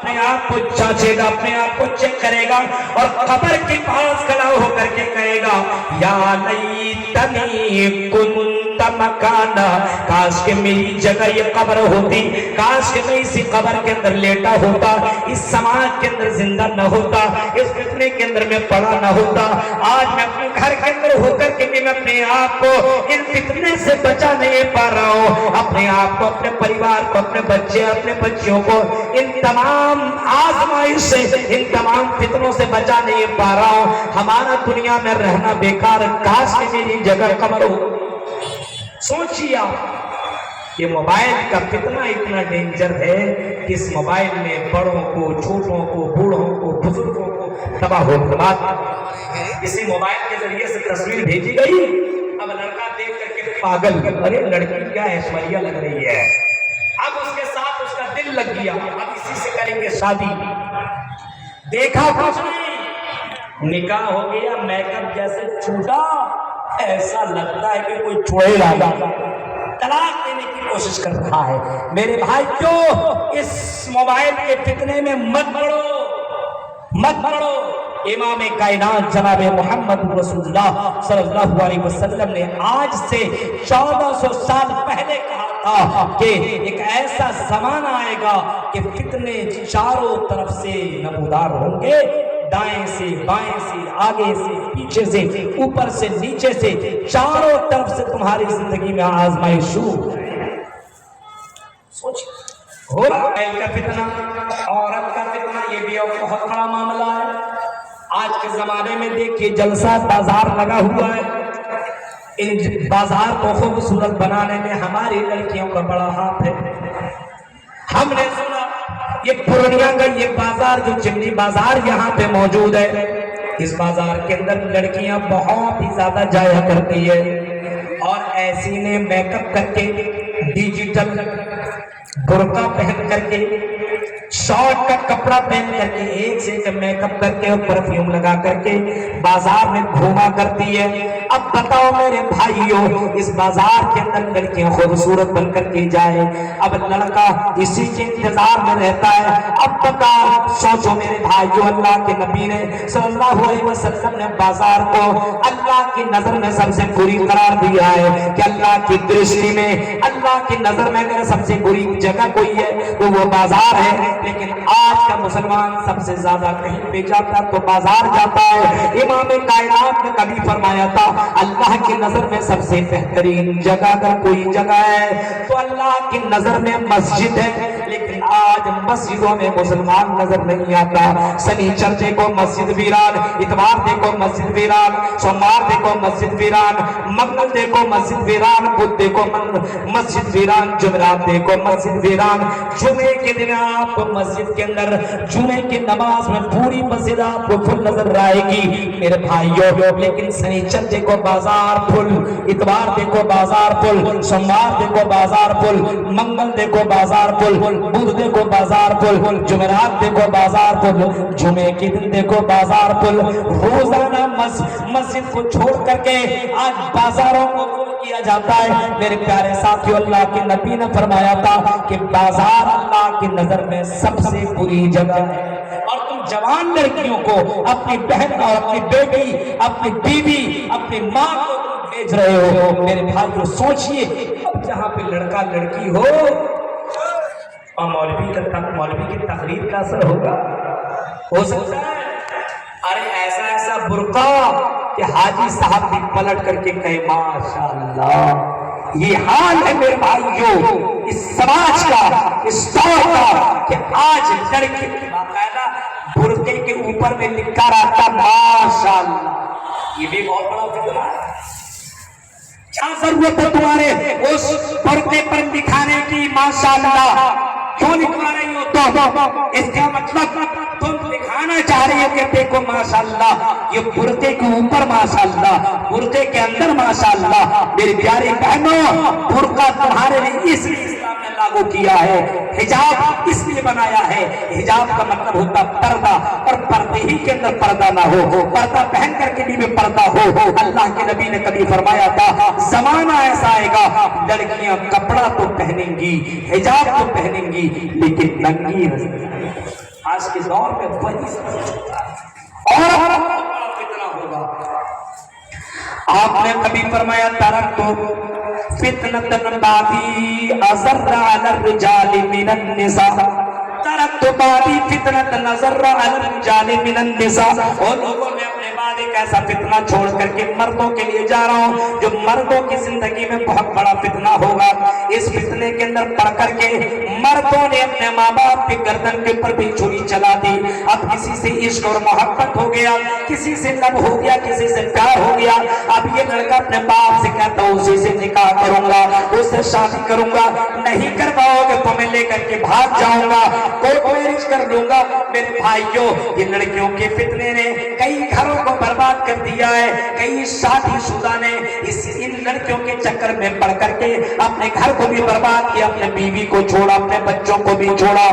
اپنے آپ کو جانچے گا, اپنے آپ کو چیک کرے گا اور قبر کے پاس کھڑا ہو کر کے کہے گا یا لیتنی کنت مکانا, کاش کہ میری جگہ یہ قبر ہوتی, کاش کہ میں اسی قبر کے اندر لیٹا ہوتا, اس سماج کے اندر زندہ نہ ہوتا, اس فتنے کے اندر میں پڑا نہ ہوتا. آج میں اپنے گھر کے اندر ہو کر کے بھی میں اپنے آپ کو ان فتنے سے بچا نہیں پا رہا ہوں, اپنے آپ کو, اپنے پریوار کو, اپنے بچے, اپنے بچیوں کو ان تمام آزمائش سے, ان تمام فتنوں سے بچا نہیں پا رہا ہوں. ہمارا دنیا میں رہنا بیکار, کاش کہ میری جگہ قبر ہو. سوچیے آپ, یہ موبائل کا فتنہ اتنا ڈینجر ہے کہ اس موبائل میں بڑوں کو, چھوٹوں کو, بوڑھوں کو, بزرگوں کو تباہ و برباد. اسی موبائل کے ذریعے سے تصویر بھیجی گئی, اب لڑکا دیکھ کر کے پاگل, ارے لڑکی کیا ایشوریا لگ رہی ہے, اب اس کے ساتھ اس کا دل لگ گیا, اب اسی سے کریں گے شادی. دیکھا کچھ نہیں, نکاح ہو گیا, میک اپ جیسے چھوٹا, ایسا لگتا ہے کہ کوئی چھوڑے گا, طلاق دینے کی کوشش کر رہا ہے. میرے بھائی کیوں اس موبائل کے فتنے میں مت پڑو, مت پڑو. امام کائنات جناب محمد رسول اللہ صلی اللہ علیہ وسلم نے آج سے 1400 سال پہلے کہا تھا کہ ایک ایسا زمانہ آئے گا کہ فتنے چاروں طرف سے نمودار ہوں گے, دائیں سے, بائیں سے, آگے سے, پیچھے سے, اوپر سے, نیچے سے, چاروں طرف سے تمہاری زندگی میں آزمائش شروع ہو جائے. سوچ ہو رہا ہے کا فتنہ, عورت کا فتنہ, یہ بھی ایک بہت بڑا معاملہ ہے. آج کے زمانے میں دیکھیے جلسہ بازار لگا ہوا ہے, ان بازار کو خوبصورت بنانے میں ہماری لڑکیوں کا بڑا ہاتھ ہے. ہم نے سنا یہ پورنیہ کا یہ بازار جو چمنی بازار یہاں پہ موجود ہے, اس بازار کے اندر لڑکیاں بہت ہی زیادہ جایا کرتی ہے, اور ایسی نے میک اپ کر کے, ڈیجیٹل برقع پہن کر کے, شارٹ کا کپڑا پہن کر کے, ایک سے ایک میک اپ کر کے, پرفیوم لگا کر کے بازار میں گھوما کرتی ہے. اب بتاؤ میرے بھائیوں, اس بازار کے اندر لڑکیاں خوبصورت بن کر کے جائے, اب لڑکا اسی کے انتظار میں رہتا ہے. اب بتاؤ, سوچو میرے بھائیوں, اللہ کے نبی نے صلی اللہ علیہ وسلم نے بازار کو اللہ کی نظر میں سب سے بری قرار دیا ہے کہ اللہ کی درشٹی میں, اللہ کی نظر میں اگر سب سے بری جگہ کوئی ہے تو وہ بازار ہے. لیکن آج کا مسلمان سب سے زیادہ کہیں پہ جاتا تو بازار جاتا ہے. امام کائنات نے کبھی فرمایا تھا اللہ کی نظر میں سب سے بہترین جگہ اگر کوئی جگہ ہے تو اللہ کی نظر میں مسجد ہے. لیکن آج مسجدوں میں مسلمان نظر نہیں آتا. سنیچر دیکھو مسجد ویران, اتوار دیکھو مسجد ویران, سوموار دیکھو مسجد ویران, منگل دیکھو مسجد ویران, بدھ دیکھو مسجد ویران, جمعرات دیکھو مسجد ویران. جمعے کے دن آپ کو مسجد کے اندر جمعے کی نماز میں پوری مسجد آپ کو فل نظر آئے گی میرے بھائیوں. لیکن سنیچر دیکھو بازار فل, اتوار دیکھو بازار فل, سوموار دیکھو بازار فل, منگل دیکھو بازار فل, بدھ دیکھو بازار فل, جمعرات دیکھو بازار فل, جمعے کے دن دیکھو بازار فل. روزانہ مسجد کو چھوڑ کر کے آج بازاروں کو فل کیا جاتا ہے. میرے پیارے ساتھیو, اللہ کے نبی نے فرمایا تھا کہ بازار اللہ کی نظر میں سب سے بری جگہ ہے. اور تم جوان لڑکیوں کو, اپنی بہن اور اپنی بیٹی, اپنی بیوی, اپنی ماں کو تم بھیج رہے ہو. میرے بھائیو سوچئے, اب جہاں پہ لڑکا لڑکی ہو اور مولوی کی تقریر کا اثر ہوگا, ہو سکتا ہے. ارے ایسا ایسا برقع کہ حاجی صاحب بھی پلٹ کر کے کہے ماشاءاللہ. یہ حال ہے میرے بھائیوں اس سماج کا, اس دور کا, کہ آج لڑکی باقاعدہ برقعے کے اوپر میں لکھا رہتا ماشاءاللہ. یہ بھی بہت بڑا فتنہ ہے. کیا ضرورت ہے تمہارے اس برقعے پر دکھانے کی ماشاءاللہ؟ کیوں لکھوا رہی ہو تم؟ اس کا مطلب تم دکھانا چاہ رہی ہو کہ دیکھو ماشاءاللہ یہ برقعے کے اوپر ماشاءاللہ, برقعے کے اندر ماشاءاللہ. میری پیاری بہنوں, برقع تمہارے لیے اس لیے اسلام نے لاگو کیا ہے, حجاب اس لیے بنایا ہے. حجاب کا مطلب ہوتا پردہ, اور پردے ہی کے اندر پردہ نہ ہو, پردہ پہن کر کے بھی پردہ ہو. اللہ کے نبی نے کبھی فرمایا تھا زمانہ ایسا آئے گا لڑکیاں کپڑا تو پہنیں گی, حجاب تو پہنیں گی, لیکن ننگی. آج کے دور میں وہی اور بڑا فتنہ ہوگا. آپ نے کبھی فرمایا ترکتو فتنۃ بعدی اضر علی الرجال من النساء، ترکتو بعدی فتنۃ اضر علی الرجال من النساء. اور لوگوں میں اپنے بعد ایک ایسا فتنہ چھوڑ کر کے مردوں کے لیے جا رہا ہوں جو مردوں کی زندگی میں بہت بڑا فتنہ ہوگا. اس فتنے کے اندر پڑ کر کے مردوں نے اپنے ماں باپ کی گردن کے اوپر بھی چھری چلا دی. اب کسی سے عشق اور محبت ہو گیا، کسی سے لب ہو گیا، کسی سے پیار ہو گیا. اب یہ لڑکا اپنے باپ سے کہتا ہوں اسی سے نکاح کروں گا، اس سے شادی کروں گا، نہیں کر پاؤ گے تو میں لے کر کے بھاگ جاؤں گا، کوئی میرج کر لوں گا. میرے بھائیوں، یہ لڑکیوں کے فتنے نے کئی گھروں کو برباد کر دیا ہے. کئی شادی شدہ نے ان لڑکیوں کے چکر میں پڑ کر کے اپنے گھر کو بھی برباد کیا، اپنے بیوی کو چھوڑا، اپنے بچوں کو بھی چھوڑا.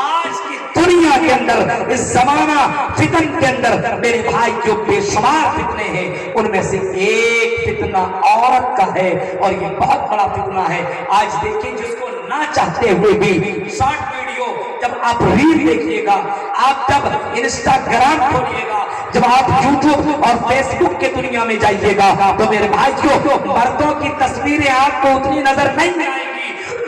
آج کی دنیا کے اندر، اس زمانہ فتن کے اندر میرے بھائی جو بے شمار فتنے ہیں، ان میں سے ایک فتنہ عورت کا ہے اور یہ بہت بڑا فتنہ ہے. آج دیکھیں جس کو نہ چاہتے ہوئے بھی شارٹ ویڈیو جب آپ ریل دیکھیے گا، آپ جب انسٹاگرام کھولیے گا، جب آپ یوٹیوب اور فیس بک کے دنیا میں جائیے گا تو میرے بھائیوں مردوں کی تصویریں آپ کو اتنی نظر نہیں آئیں گی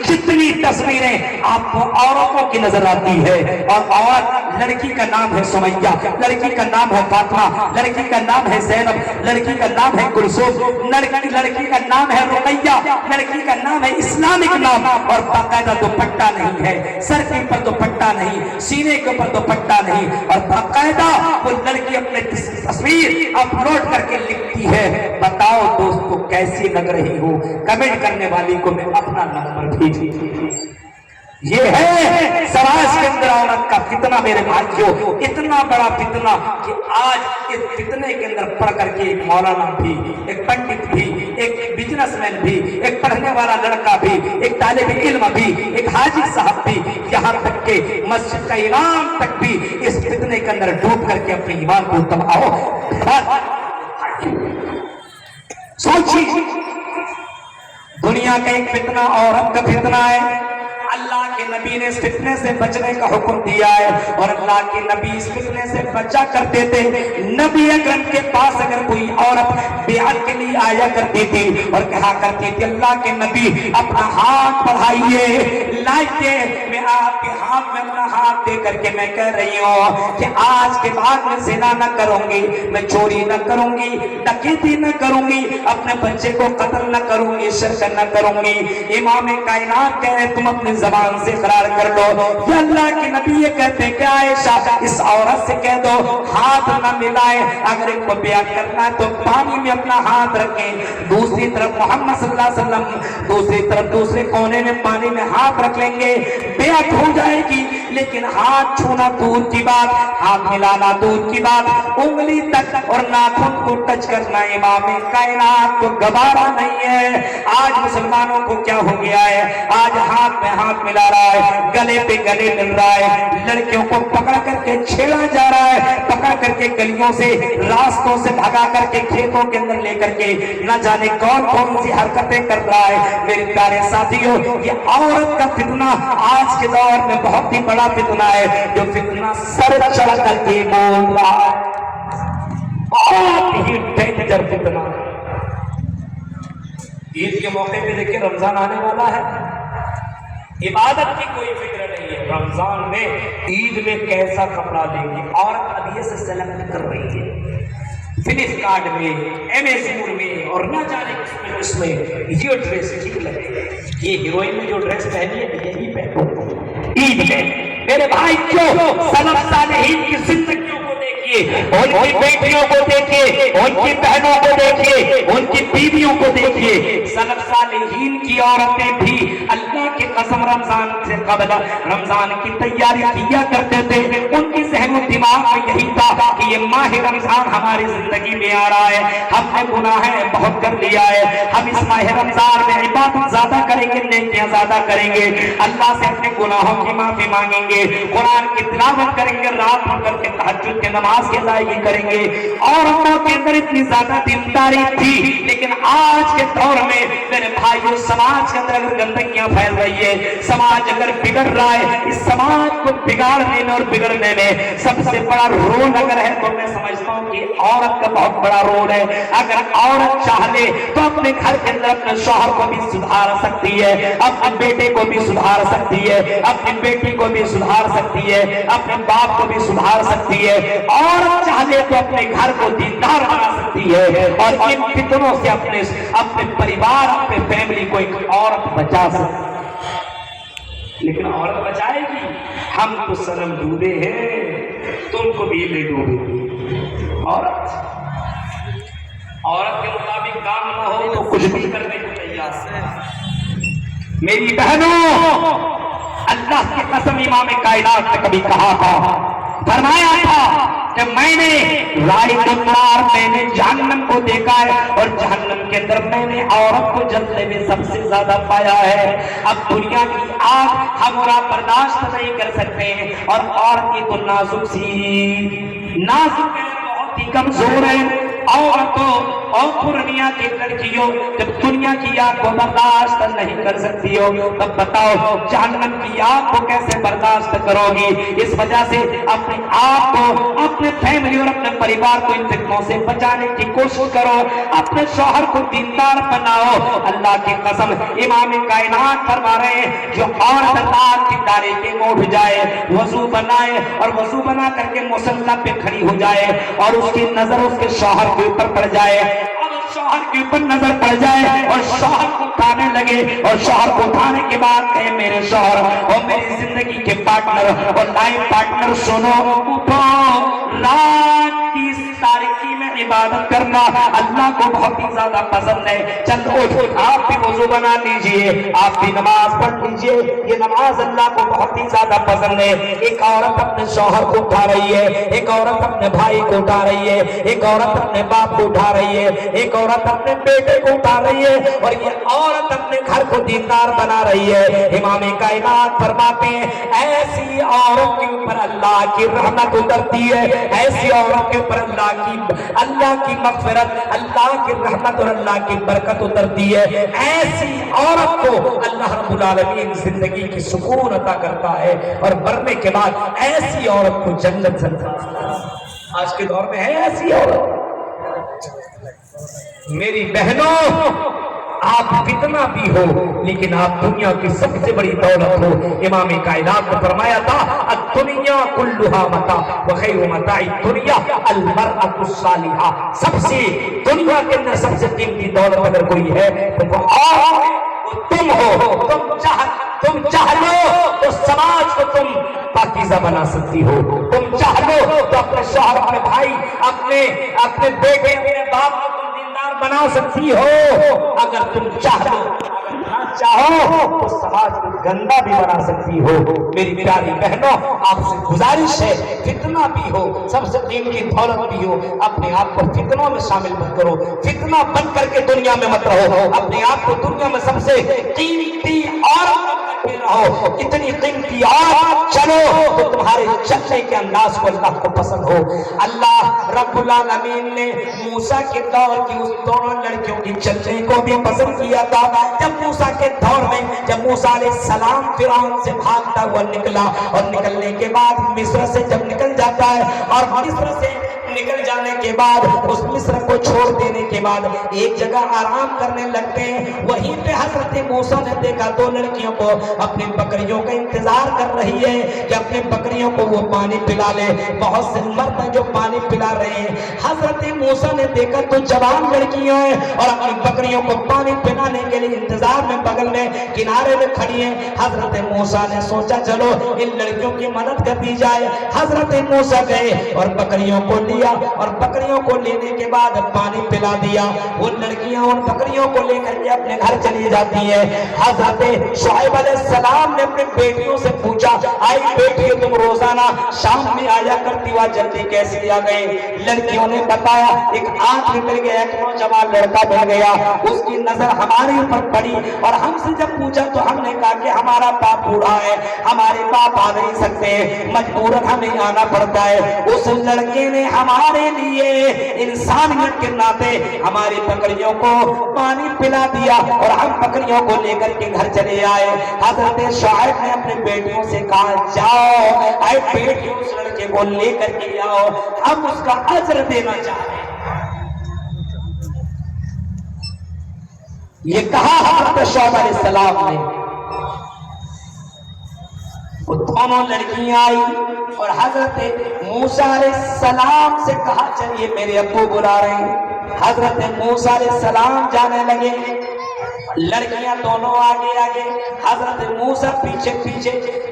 جتنی تصویریں آپ کو عورتوں کی نظر آتی ہے. اور عورت، لڑکی کا نام ہے سمیہ، لڑکی کا نام ہے فاطمہ، لڑکی کا نام ہے زینب، لڑکی کا نام ہے کلثوم، لڑکی کا نام ہے رقیہ، لڑکی کا نام ہے اسلامک نام. اور باقاعدہ دوپٹہ نہیں ہے، سر کے اوپر دوپٹہ نہیں، سینے کے اوپر دوپٹہ نہیں، اور باقاعدہ وہ لڑکی اپنے تصویر اپلوڈ کر کے لکھتی ہے. بتاؤ دوستو کیسی لگ رہی ہو؟ کمنٹ کرنے والی کو میں اپنا نمبر بھیج. یہ ہے سماج کے اندر عورت کا فتنہ میرے بھائیوں، اتنا بڑا فتنہ کہ آج اس فتنے کے اندر پڑھ کر کے ایک مولانا بھی، ایک پنڈت بھی، ایک بزنس مین بھی، ایک پڑھنے والا لڑکا بھی، ایک طالب علم بھی، ایک حاجی صاحب بھی، یہاں تک کہ مسجد کا امام تک بھی اس فتنے کے اندر ڈوب کر کے اپنے ایمان کو تباہ. سوچیے، دنیا کا ایک فتنہ عورت کا فتنہ ہے. اللہ کے نبی نے اس فتنے سے بچنے کا حکم دیا ہے اور اللہ کے نبی اس فتنے سے بچا کرتے تھے. نبی اکرم کے پاس اگر کوئی عورت بیعت کے لیے آیا کرتی تھی اور کہا کرتی تھی اللہ کے نبی اپنا ہاتھ بڑھائیے، لائیے، میں آپ کے ہاتھ میں اپنا ہاتھ دے کر کے میں کہہ رہی ہوں کہ آج کے بعد میں زنا نہ کروں گی، میں چوری نہ کروں گی، ڈکیتی نہ کروں گی، اپنے بچے کو قتل نہ کروں گی، شرک نہ کروں گی. امام کائنات کہہ رہے تم اپنی زبان سے اقرار کر لو. یا اللہ کے نبی یہ کہتے کہ عائشہ اس عورت سے کہہ دو ہاتھ نہ ملائے، اگر ایک کو بیعت کرنا ہے تو پانی میں اپنا ہاتھ رکھیں، دوسری طرف محمد صلی اللہ علیہ وسلم دوسری طرف دوسرے کونے میں پانی میں ہاتھ رکھ لیں گے، بیعت ہو جائے گی. لیکن ہاتھ چھونا دور کی بات، ہاتھ ملانا دور کی بات، انگلی تک اور ناخن کو ٹچ کرنا امام کائنات کو گوارا نہیں ہے. آج مسلمانوں کو کیا ہو گیا ہے؟ آج ہاتھ میں ہاتھ ملا رہا ہے، گلے پہ گلے مل رہا ہے، لڑکیوں کو پکڑ کر کے چھیڑا جا رہا ہے، پکڑ کر کے گلیوں سے راستوں سے بھگا کر کے کھیتوں کے اندر لے کر کے نہ جانے کون کون سی حرکتیں کر رہا ہے. میرے پیارے ساتھیوں، یہ عورت کا فتنہ آج کے دور میں بہت ہی بڑا فتنہ ہے، جو فتنہ سر چڑھ کر کے بول رہا ہے، بہت ہی ڈینجر فتنہ ہے. عید کے موقع پہ دیکھیں رمضان آنے والا ہے، عبادت کی کوئی فکر نہیں ہے. رمضان میں عید میں کیسا کپڑا لیں گے، عورت ابھی سے سلیکٹ کر رہی ہے، فلپ کارٹ میں، امیزون میں، اور نہ جانے اس میں یہ ڈریس ٹھیک لگے، یہ ہیروئن نے جو ڈریس پہنی ہے یہی پہنو عید میں. میرے بھائی کیوں سلف صالحین کی زندگیوں کو دیکھیے، ان کی بیٹیوں کو دیکھیے، ان کی بہنوں کو دیکھیے، ان کی بیویوں کو دیکھیے. سلف صالحین کی عورتیں بھی اللہ کی قسم رمضان سے قبل رمضان کی تیاری کیا کرتے تھے. ان کی ذہن و دماغ میں یہی تھا کہ یہ ماہ رمضان ہماری زندگی میں آ رہا ہے، ہم نے گناہ بہت کر لیا ہے، ہم اس ماہ رمضان میں عبادت زیادہ کریں گے، نیکیاں زیادہ کریں گے، اللہ سے اپنے گناہوں کی معافی مانگیں گے، قرآن کی تلاوت کریں گے، رات بھر کر کے تہجد کی نماز کی ادائیگی کریں گے۔ اور عورتوں کے اندر اتنی زیادہ دینداری تھی، لیکن آج کے دور میں میرے بھائیوں سماج کے اندر اگر گندگیاں پھیل رہی ہے، سماج اگر بگڑ رہا ہے، اس سماج کو بگاڑنے میں اور بگڑنے میں سب سے بڑا رول اگر ہے تو میں سمجھتا ہوں کہ عورت کا بہت بڑا رول ہے۔ اگر عورت چاہ لے تو اپنے گھر کے اندر اپنے شوہر کو بھی سدھار سکتی ہے، اپنے بیٹے کو بھی سدھار سکتی ہے، اپنی بیٹی کو بھی سدھار سکتی ہے، اپنے باپ کو بھی سدھار سکتی ہے، عورت چاہ لے تو اپنے گھر کو دیندار بنا سکتی ہے، اور ان فتنوں سے اپنے پریوار، اپنے فیملی کو ایک عورت بچا سکتی ہے۔ لیکن عورت بچائے گی؟ ہم تو سنم ڈوبے ہیں، تم کو بھی لے ڈوبے گی۔ عورت کے مطابق کام نہ ہو تو کچھ بھی کرنے کو تیار ہے۔ میری بہنوں، اللہ کی قسم امام کائنات نے کبھی کہا تھا، فرمایا تھا کہ میں نے رائت النار، میں نے جہنم کو دیکھا ہے، اور جہنم کے اندر میں نے عورت کو جلنے میں سب سے زیادہ پایا ہے۔ اب دنیا کی آگ ہم اور آپ برداشت نہیں کر سکتے ہیں، اور عورت کی تو نازک ہے، بہت ہی کمزور ہے۔ عورتوں اور پرنیا کی لڑکیوں جب دنیا کی آگ کو برداشت نہیں کر سکتی ہو، تب بتاؤ جہنم کی آگ کو کیسے برداشت کرو گی؟ اس وجہ سے اپنے آپ کو، اپنے فیملی اور اپنے پریوار کو ان فتنوں سے بچانے کی کوشش کرو، اپنے شوہر کو دیندار بناؤ۔ اللہ کی قسم امام کائنات فرما رہے ہیں، جو عورت رات کی تاریکی میں اٹھ جائے، وضو بنائے اور وضو بنا کر کے مصلی پہ کھڑی ہو جائے، اور اس کی نظر اس کے شوہر کے اوپر پڑ جائے، اور شوہر کے اوپر نظر پڑ جائے، اور شوہر کو اٹھانے لگے، اور شوہر کو اٹھانے کے بعد کہے میرے شوہر اور میری زندگی کے پارٹنر اور لائف پارٹنر، سنو، اٹھو، رات کی اس تاریکی میں عبادت کرنا اللہ کو بہت ہی زیادہ پسند ہے، چل اٹھ، آپ بھی وضو بنا لیجئے، آپ بھی نماز پڑھ لیجئے، یہ نماز اللہ کو بہت ہی زیادہ پسند ہے۔ ایک عورت اپنے شوہر کو اٹھا رہی ہے، ایک عورت اپنے بھائی کو اٹھا رہی ہے، ایک عورت اپنے باپ کو اٹھا رہی ہے، ایک عورت اپنے بیٹے کو اٹھا رہی ہے، اور یہ عورت اپنے گھر کو دیندار بنا رہی ہے۔ امام کائنات فرماتے ہیں ایسی عورت کے اوپر اللہ کی رحمت اترتی ہے، ایسی عورت کے اوپر اللہ کی مغفرت، اللہ کی رحمت اور اللہ کی برکت اترتی ہے۔ ایسی عورت کو اللہ رب العالمین زندگی کی سکون عطا کرتا ہے، اور مرنے کے بعد ایسی عورت کو جنت سے نوازتا ہے۔ آج کے دور میں ہے ایسی عورت؟ میری بہنوں، آپ کتنا بھی ہو لیکن آپ دنیا کی سب سے بڑی دولت ہو۔ امام کائنات نے فرمایا تھا الدنیا کلھا متاع وخیر متاع الدنیا المرأة الصالحہ، سب سے دنیا کے اندر سب سے قیمتی دولت اگر کوئی ہے تو وہ تم ہو۔ تم چاہ لو تو سماج کو تم پاکیزہ بنا سکتی ہو، تم چاہ لو تو اپنے شوہر، اپنے بھائی، اپنے بیٹے، اپنے باپ کو تم دیندار بنا سکتی ہو۔ اگر تم چاہو تو سماج کو گندا بھی بنا سکتی ہو۔ میری پیاری بہنوں، آپ سے گزارش ہے، فتنہ بھی ہو، سب سے قیمتی دولت بھی ہو، اپنے آپ کو فتنوں میں شامل مت کرو، فتنہ بن کر کے دنیا میں مت رہو، اپنے آپ کو دنیا میں سب سے قیمتی عورت رہو، اتنی قیمتی عورت چلو تو تمہارے چلنے کے انداز کو اللہ کو پسند ہو۔ اللہ رب العالمین نے موسیٰ کے دور کی اس دونوں لڑکیوں کی چلنے کو بھی پسند کیا تھا۔ جب موسیٰ کے دور میں جب موسیٰ علیہ السلام فرعون سے بھاگتا ہوا نکلا، اور نکلنے کے بعد مصر سے جب نکل جاتا ہے، اور مصر سے نکل جانے کے بعد اس مصر کو چھوڑ دینے کے بعد ایک جگہ آرام کرنے لگتے ہیں، وہیں پہ حضرت موسیٰ نے دیکھا دو لڑکیوں کو اپنی بکریوں کا انتظار کر رہی ہے کہ اپنے بکریوں کو وہ پانی پلا لے۔ بہت سے مرد ہیں جو پانی پلا رہے ہیں، حضرت موسیٰ نے دیکھا تو جوان لڑکیاں ہیں اور اپنی بکریوں کو پانی پلانے کے لیے انتظار میں بغل میں کنارے میں کھڑی ہیں۔ حضرت موسیٰ نے سوچا چلو ان لڑکیوں کی مدد کر دی جائے۔ حضرت موسیٰ گئے اور بکریوں کو لیا، اور بکریوں کو لینے کے بعد پانی پلا دیا۔ وہ لڑکیاں ان بکریوں کو لے کر کے اپنے گھر چلی جاتی ہیں۔ حضرت شعیب علیہ السلام نے اپنے بیٹیوں سے پوچھا آئی بیٹی تم روزانہ شام میں آیا کرتی ہوا جلدی کیسے آ گئے؟ لڑکیوں نے بتایا ایک آدمی مل گیا ایک نوجوان لڑکا مل گیا اس کی نظر ہمارے اوپر پڑی اور ہم سے جب پوچھا تو ہم نے کہا کہ ہمارا باپ بوڑھا ہے ہمارے باپ آ نہیں سکتے مجبوراً ہمیں آنا پڑتا ہے۔ اس لڑکے نے ہمارے لیے انسانیت کے ناطے ہماری بکریوں کو پانی پلا دیا اور ہم بکریوں کو لے کر کے گھر چلے آئے۔ حضرت شعیب نے اپنے بیٹیوں سے کہا جاؤ اے بیٹیوں اس لڑکے کو لے کر کے آؤ ہم اس کا اجر دینا چاہتے ہیں۔ یہ کہا حضرت شعیب علیہ السلام نے۔ وہ دونوں لڑکیاں آئی اور حضرت موسیٰ علیہ السلام سے کہا چلیے میرے ابو بلا رہے ہیں۔ حضرت موسیٰ علیہ السلام جانے لگے لڑکیاں دونوں آگے آگے حضرت موسیٰ پیچھے پیچھے۔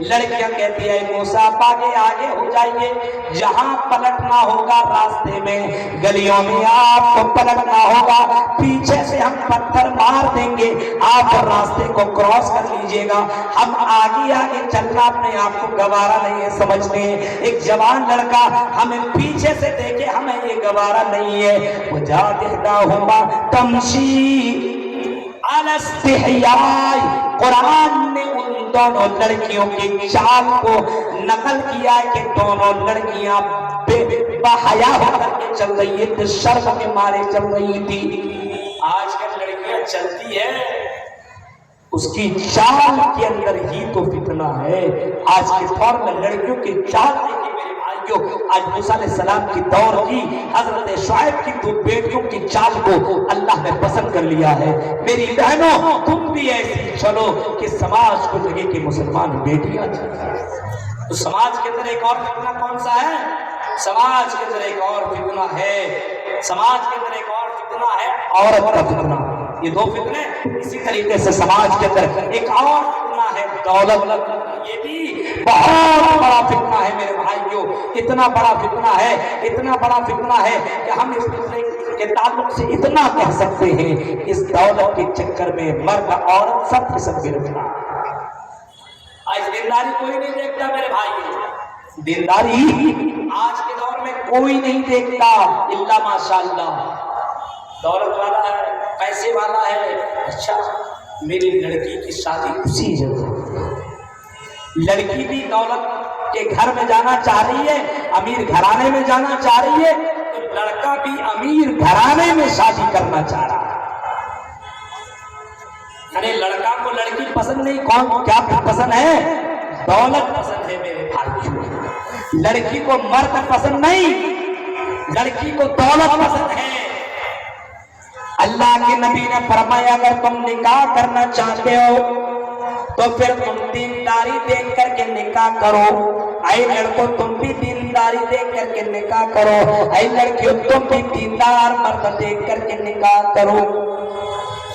لڑکیاں کہتی ہے موسیٰ آپ آگے آگے ہو جائیے جہاں پلٹنا ہوگا راستے میں گلیوں میں آپ کو پلٹنا ہوگا پیچھے سے ہم پتھر مار دیں گے آپ راستے کو کراس کر لیجئے گا ہم آگے آگے چلنا اپنے آپ کو گوارا نہیں ہے سمجھنے ایک جوان لڑکا ہمیں پیچھے سے دیکھے ہمیں یہ گوارا نہیں ہے۔ وجاءت احداہما تمشی علی استحیاء قرآن نے ان دونوں لڑکیوں کی چال کو نقل کیا کہ دونوں لڑکیاں بے حیا ہو کر کے چل رہی تھی شرم کے مارے چل رہی تھی۔ آج کل لڑکیاں چلتی ہیں اس کی چال کے اندر ہی تو فتنہ ہے۔ آج کے دور میں لڑکیوں کی چال دیکھی میرے بھائیوں آج موسیٰ علیہ السلام کی دور کی حضرت شعیب کی دو بیٹیوں کی چال کو اللہ نے پسند کر لیا ہے۔ میری بہنوں تم بھی ایسی چلو کہ سماج کو لگے کہ مسلمان بیٹیاں چلیں۔ تو سماج کے اندر ایک اور فتنہ کون سا ہے؟ سماج کے اندر ایک اور فتنہ ہے سماج کے اندر ایک اور فتنہ ہے عورت کا فتنہ۔ یہ دو فتنے اسی طریقے سے سماج کے اندر ایک اور فتنہ ہے دولت۔ یہ بھی بہت بڑا فتنہ ہے میرے بھائیوں اتنا بڑا فتنہ ہے اتنا بڑا فتنہ ہے کہ ہم اس فتنے کے تعلق سے اتنا کہہ سکتے ہیں اس دولت کے چکر میں مرد عورت سب کے سب گرفتار۔ آج دینداری کوئی نہیں دیکھتا میرے بھائی دینداری آج کے دور میں کوئی نہیں دیکھتا الا ماشاءاللہ دولت والا ہے پیسے والا ہے اچھا میری لڑکی کی شادی اسی جگہ لڑکی بھی دولت کے گھر میں جانا چاہ رہی ہے امیر گھرانے میں جانا چاہ رہی ہے تو لڑکا بھی امیر گھرانے میں شادی کرنا چاہ رہا ہے۔ یعنی لڑکا کو لڑکی پسند نہیں کون کیا پسند ہے دولت پسند ہے میرے بھائیوں لڑکی کو مرد پسند نہیں لڑکی کو دولت پسند ہے۔ اللہ کے نبی نے فرمایا اگر تم نکاح کرنا چاہتے ہو تو پھر تم دینداری دیکھ کر کے نکاح کرو۔ اے لڑکوں تم بھی دینداری دیکھ کر کے نکاح کرو اے لڑکیوں تم بھی دیندار مرد دیکھ کر کے نکاح کرو۔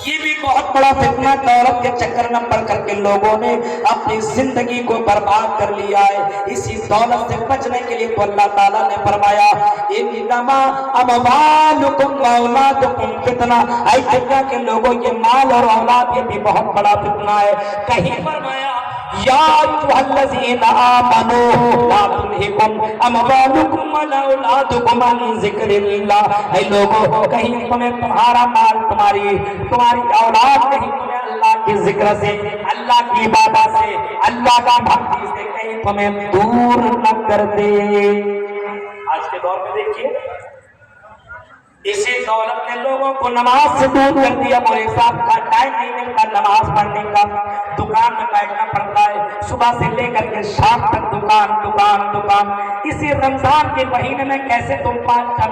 یہ بھی بہت بڑا فتنہ دولت کے چکر میں پڑ کر کے لوگوں نے اپنی زندگی کو برباد کر لیا ہے۔ اسی دولت سے بچنے کے لیے تو اللہ تعالیٰ نے فرمایا انما اموالکم واولادکم فتنہ اے دنیا کے لوگوں یہ مال اور اولاد یہ بھی بہت بڑا فتنہ ہے۔ کہیں فرمایا یا ایھا الذین آمنوا لا تلھکم اموالکم ولا اولادکم عن ذکر اللہ اے لوگوں کہیں تمہیں تمہارا مال تمہاری اولاد کہیں تمہیں اللہ کے ذکر سے اللہ کی عبادت سے اللہ کا بھکتی سے کہیں تمہیں دور نہ کر دے۔ آج کے دور میں دیکھیے اسی دولت نے لوگوں کو نماز سے دور کر دیا۔ مولوی صاحب کا ٹائم نہیں ملتا نماز پڑھنے کا دکان میں بیٹھنا پڑتا ہے صبح سے لے کر کے شام تک دکان دکان دکان۔ اسی رمضان کے مہینے میں کیسے تم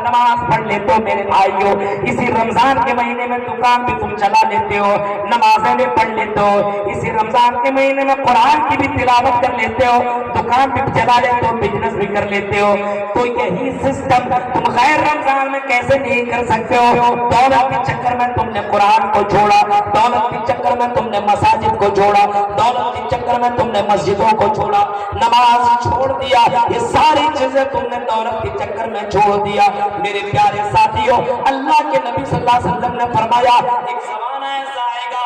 نماز پڑھ لیتے ہو میرے بھائیوں اسی رمضان کے مہینے میں دکان بھی تم چلا لیتے ہو نمازیں بھی پڑھ لیتے ہو اسی رمضان کے مہینے میں قرآن کی بھی تلاوت کر لیتے ہو دکان بھی چلا لیتے ہو بزنس بھی کر لیتے ہو۔ تو یہی سسٹم تم غیر رمضان میں کیسے نہیں کر سکتے ہو؟ دولت کے چکر میں تم نے قرآن کو چھوڑا دولت کے چکر میں تم نے مساجد کو چھوڑا دولت کے چکر میں تم نے مسجدوں کو چھوڑا نماز چھوڑ دیا یہ ساری چیزیں تم نے دولت کے چکر میں چھوڑ دیا۔ میرے پیارے ساتھیوں اللہ کے نبی صلی اللہ علیہ وسلم نے فرمایا ایک زمانہ ایسا آئے گا